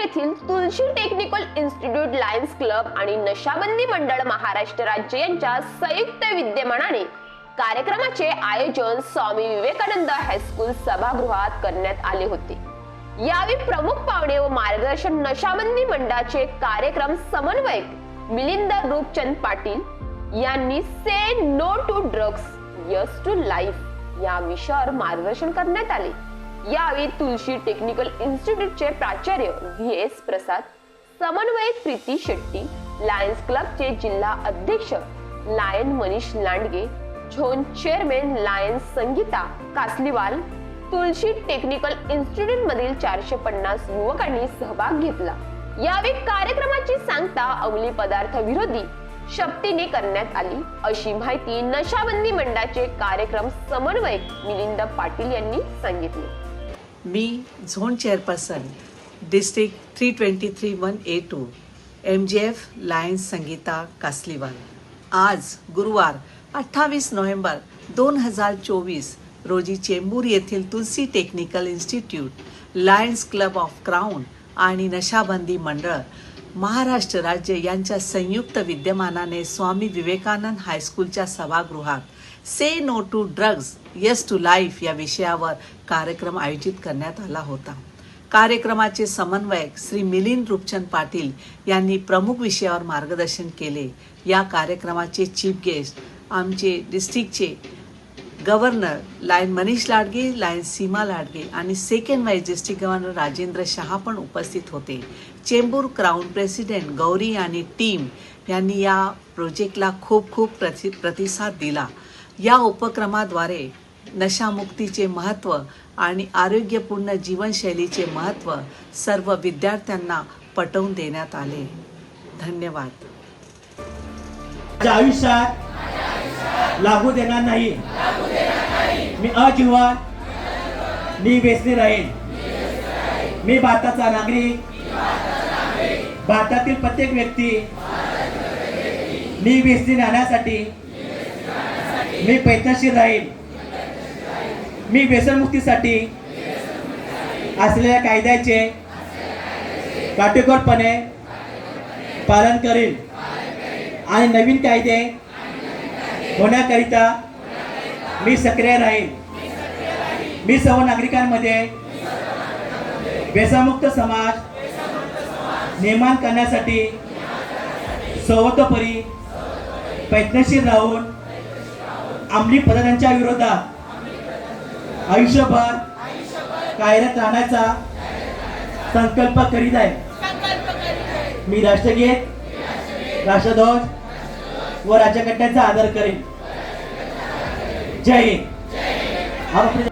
येथील Tulsi technical institute lions club आणि नशाबंदी मंडळ महाराष्ट्र राज्य यांच्या संयुक्त विद्यमानाने कार्यक्रमाचे आयोजन स्वामी विवेकानंद हायस्कूल सभागृहात करण्यात आले होते। यावेळी प्रमुख पाहुणे व मार्गदर्शन नशाबंदी मंडळाचे कार्यक्रम समन्वयक मिलिंद रूपचंद पाटील यांनी say no to drugs yes to life या विषयावर मार्गदर्शन करण्यात आले। यावेळी तुलसी टेक्निकल इन्स्टिट्यूटचे प्राचार्य VS प्रसाद, समन्वयक प्रीती शेट्टी, लायन्स क्लबचे जिल्हा अध्यक्ष lion Manish Landge, zone chairman lions Sangeeta Kasliwal, Tulsi technical institute मधील 450 युवकांनी सहभाग घेतला। यावेळी कार्यक्रमाची सांगता अंमली पदार्थ विरोधी शक्तीने करण्यात आली, अशी माहिती नशाबंदी मंडळाचे कार्यक्रम समन्वयक मिलिंद पाटील यांनी सांगितले। मी zone chairperson district 323-1A2 MGF lions Sangeeta Kasliwal. आज गुरुवार 28 नोव्हेंबर 2024 रोजी चेंबूर येथील Tulsi technical institute, lions club of crown आणि नशाबंदी मंडळ महाराष्ट्र राज्य यांच्या संयुक्त विद्यमानाने स्वामी विवेकानंद हायस्कूलच्या सभागृहात say no to drugs yes to life या विषयावर कार्यक्रम आयोजित करण्यात आला होता। कार्यक्रमाचे समन्वयक श्री मिलिंद रूपचंद पाटील यांनी प्रमुख विषयावर मार्गदर्शन केले। या कार्यक्रमाचे चीफ गेस्ट आमचे डिस्ट्रिक्टचे governor lion Manish Ladge, lion Seema Ladge आणि second vice district governor Rajendra Shah पण उपस्थित होते। चेंबूर क्राउन प्रेसिडेंट गौरी आणि टीम यांनी या प्रोजेक्टला खूप प्रतिसाद दिला। या उपक्रमाद्वारे नशामुक्तीचे महत्त्व आणि आरोग्यपूर्ण जीवनशैलीचे महत्त्व सर्व विद्यार्थ्यांना पटवून देण्यात आले। धन्यवाद। आयुष्यात लागू देणार नाही, मी अजीवन मी व्यसनी राहीन। मी भारताचा नागरिक, भारतातील प्रत्येक व्यक्ती मी व्यसनी राहण्यासाठी मी प्रयत्नशील राहीन। मी व्यसनमुक्तीसाठी असलेल्या कायद्याचे काटेकोरपणे पालन करेन आणि नवीन कायदे होण्याकरिता मी सक्रिय राहीन। मी सर्व नागरिकांमध्ये व्यसनमुक्त समाज निर्माण करण्यासाठी सर्वतोपरी प्रयत्नशील राहून अंमली पदार्थांच्या विरोधात आयुष्यभर कार्यरत राहण्याचा संकल्प करीत आहे। मी राष्ट्रगीत, राष्ट्रध्वज व राज्यघटनेचा आदर करेन। जय हिंद।